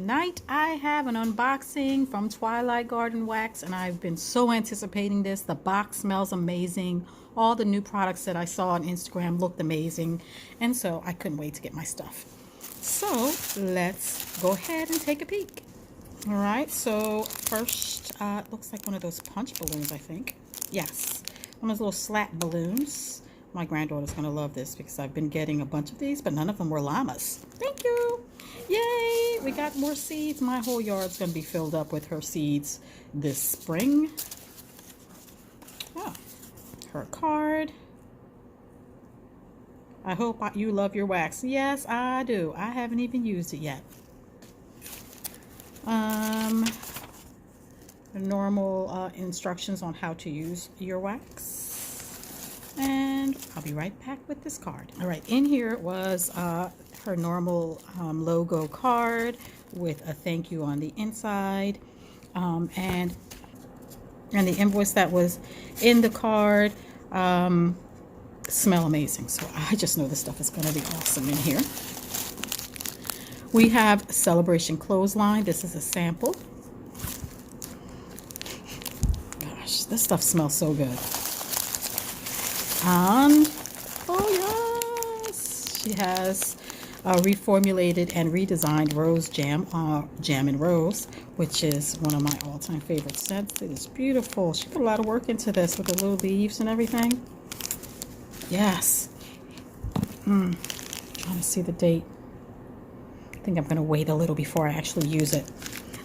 tonight I have an unboxing from Twilight Garden Wax, and I've been so anticipating this. The box smells amazing. All the new products that I saw on Instagram looked amazing, and so I couldn't wait to get my stuff. So let's go ahead and take a peek. All right, so first, it looks like one of those punch balloons, I think. Yes, one of those little slat balloons. My granddaughter's gonna love this because I've been getting a bunch of these, but none of them were llamas. Thank you. Yay, we got more seeds. My whole yard's gonna be filled up with her seeds this spring. Oh, her card. I hope you love your wax. Yes, I do. I haven't even used it yet. The normal instructions on how to use your wax. And I'll be right back with this card. All right, in here was her normal logo card with a thank you on the inside, and the invoice that was in the card. Smell amazing, so I just know this stuff is going to be awesome in here. We have Celebration Clothesline. This is a sample. Gosh, this stuff smells so good. And oh yes, she has reformulated and redesigned rose jam, jam and rose, which is one of my all-time favorite scents. It is beautiful. She put a lot of work into this with the little leaves and everything. Yes. Trying to see the date. I think I'm going to wait a little before I actually use it.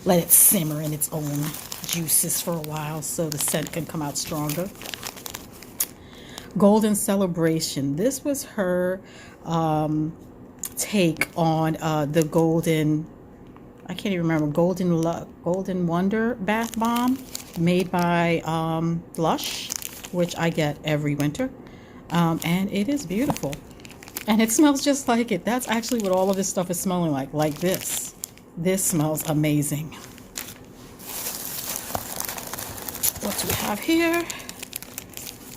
Let it simmer in its own juices for a while so the scent can come out stronger. Golden Celebration. This was her take on the golden, I can't even remember, Golden Wonder Bath Bomb made by Lush, which I get every winter. And it is beautiful. And it smells just like it. That's actually what all of this stuff is smelling like this. This smells amazing. What do we have here?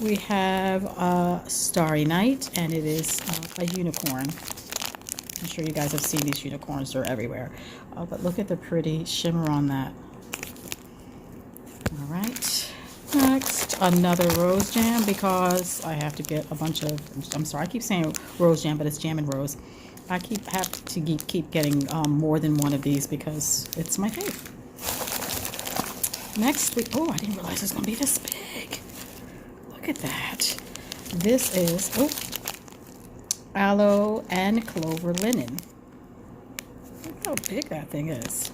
We have Starry Night, and it is a unicorn. I'm sure you guys have seen these unicorns. They're everywhere. But look at the pretty shimmer on that. All right. Next, another rose jam, because I have to get a bunch of, I'm sorry, I keep saying rose jam, but it's jam and rose. I have to keep getting more than one of these because it's my favorite. Next, oh, I didn't realize it was going to be this big. Look at that. This is aloe and clover linen. Look how big that thing is.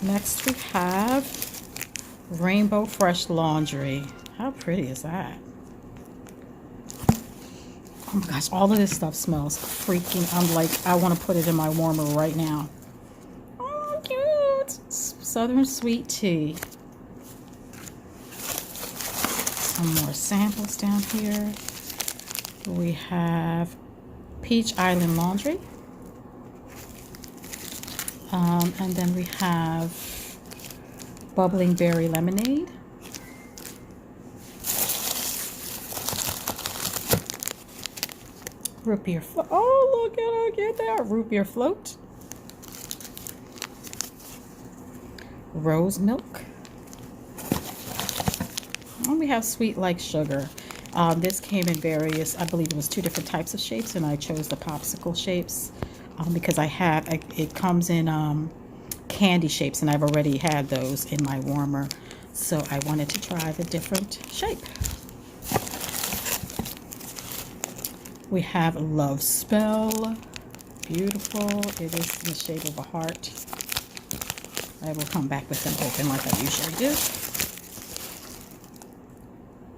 Next we have Rainbow Fresh Laundry. How pretty is that? Oh my gosh, all of this stuff smells freaking, I want to put it in my warmer right now. Oh, cute. Southern Sweet Tea. Some more samples down here. We have Peach Island Laundry. And then we have Bubbling Berry Lemonade. Root Beer Float. Oh, look at how cute they are. Root Beer Float. Rose Milk. And we have Sweet Like Sugar. This came in various, I believe it was 2 different types of shapes, and I chose the popsicle shapes. Because it comes in candy shapes, and I've already had those in my warmer, so I wanted to try the different shape. We have Love Spell. Beautiful. It is in the shape of a heart. I will come back with them open like I usually do.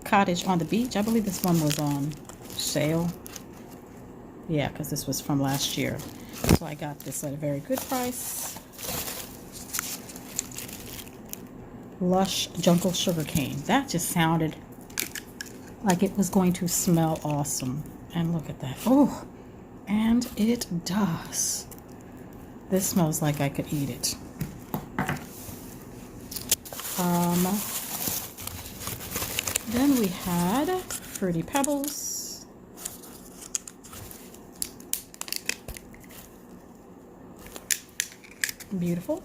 Cottage on the Beach. I believe this one was on sale. Yeah, because this was from last year. So I got this at a very good price. Lush Jungle Sugarcane. That just sounded like it was going to smell awesome. And look at that. Oh, and it does. This smells like I could eat it. Then we had Fruity Pebbles. Beautiful.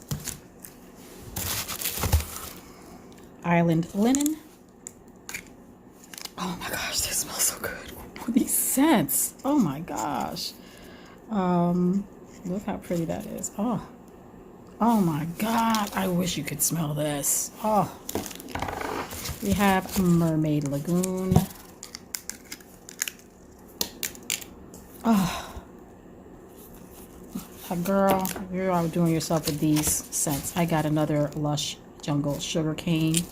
Island linen. Oh my gosh, they smell so good. These scents. Oh my gosh. Look how pretty that is. Oh. Oh my God. I wish you could smell this. Oh. We have Mermaid Lagoon. Oh. Girl, you're outdoing yourself with these scents. I got another Lush Jungle Sugar Cane.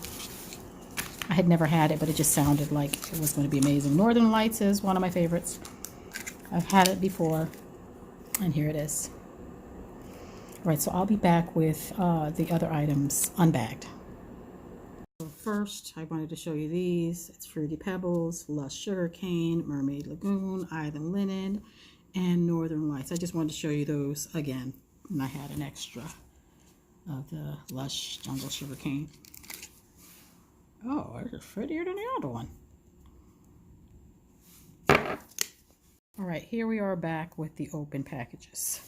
I had never had it, but it just sounded like it was going to be amazing. Northern Lights is one of my favorites. I've had it before, and here it is. All right, so I'll be back with the other items unbagged. So first, I wanted to show you these. It's Fruity Pebbles, Lush Sugar Cane, Mermaid Lagoon, Island Linen, and Northern Lights. I just wanted to show you those again, and I had an extra of the Lush Jungle Sugar Cane. Oh, it's prettier than the other one. All right, here we are back with the open packages.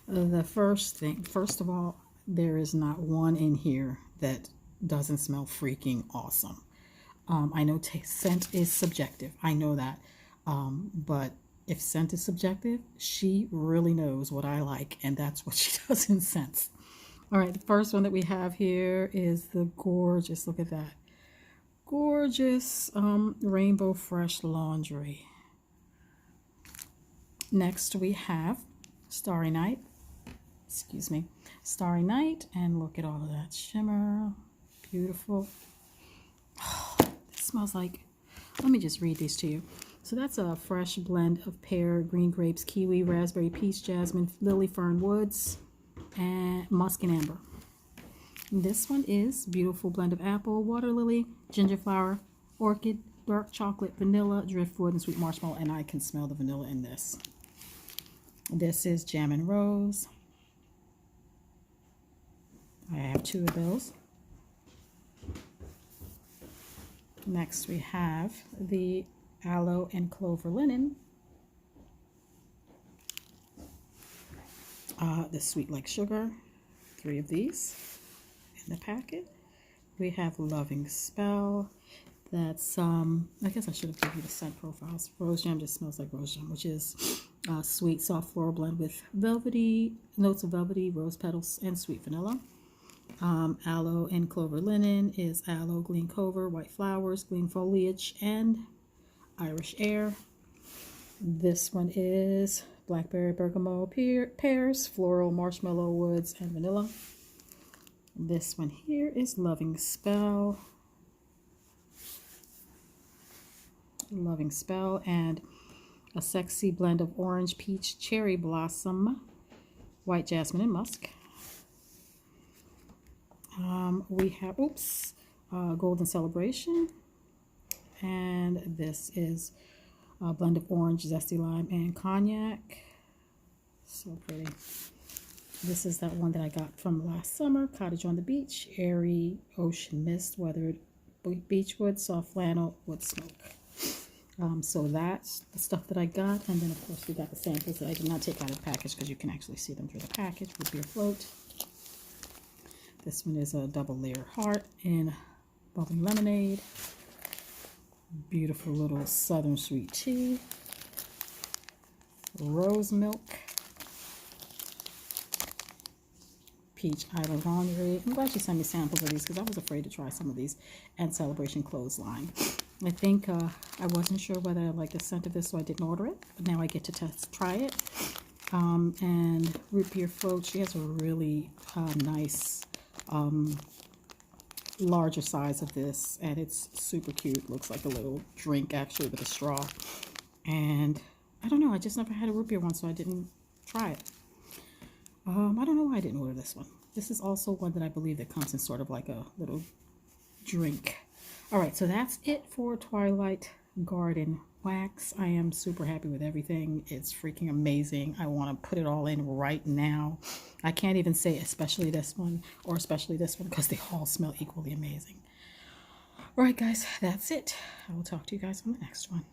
The first thing, first of all, there is not one in here that doesn't smell freaking awesome. I know scent is subjective. I know that. But if scent is subjective, she really knows what I like, and that's what she does in scents. All right, the first one that we have here is the gorgeous, look at that. Gorgeous Rainbow Fresh Laundry. Next we have Starry Night. Excuse me. Starry Night, and look at all of that shimmer. Beautiful. Oh, it smells like, let me just read these to you. So that's a fresh blend of pear, green grapes, kiwi, raspberry, peach, jasmine, lily, fern, woods, and musk and amber. This one is beautiful blend of apple, water lily, ginger flower, orchid, dark chocolate, vanilla, driftwood, and sweet marshmallow, and I can smell the vanilla in this. This is jam and rose. I have 2 of those. Next we have the aloe and clover linen. The sweet like sugar, 3 of these in the packet. We have Loving Spell. That's I guess I should have given you the scent profiles. Rose Jam just smells like rose jam, which is sweet soft floral blend with velvety notes of velvety rose petals and sweet vanilla. Aloe and clover linen is aloe, green clover, white flowers, green foliage, and Irish air. This one is blackberry, bergamot, pears, floral, marshmallow, woods, and vanilla. This one here is Loving Spell. Loving Spell, and a sexy blend of orange, peach, cherry blossom, white jasmine, and musk. We have, Golden Celebration, and this is a blend of orange, zesty lime, and cognac. So pretty. This is that one that I got from last summer, Cottage on the Beach, airy ocean mist, weathered beechwood, soft flannel, wood smoke. So that's the stuff that I got, and then of course we got the samples that I did not take out of the package because you can actually see them through the package. Root beer float. This one is a double layer heart in bubbling lemonade. Beautiful little southern sweet tea. Rose milk. Peach Island Laundry. I'm glad you sent me samples of these because I was afraid to try some of these. And Celebration Clothesline. I think I wasn't sure whether I liked the scent of this, so I didn't order it. But now I get to try it. And root beer float. She has a really nice larger size of this, and it's super cute. Looks like a little drink actually with a straw. And I don't know, I just never had a root beer one, so I didn't try it. I don't know why I didn't order this one. This is also one that I believe that comes in sort of like a little drink. All right, so that's it for Twilight Garden Wax. I am super happy with everything. It's freaking amazing. I want to put it all in right now. I can't even say especially this one or especially this one because they all smell equally amazing. All right, guys, that's it. I will talk to you guys on the next one.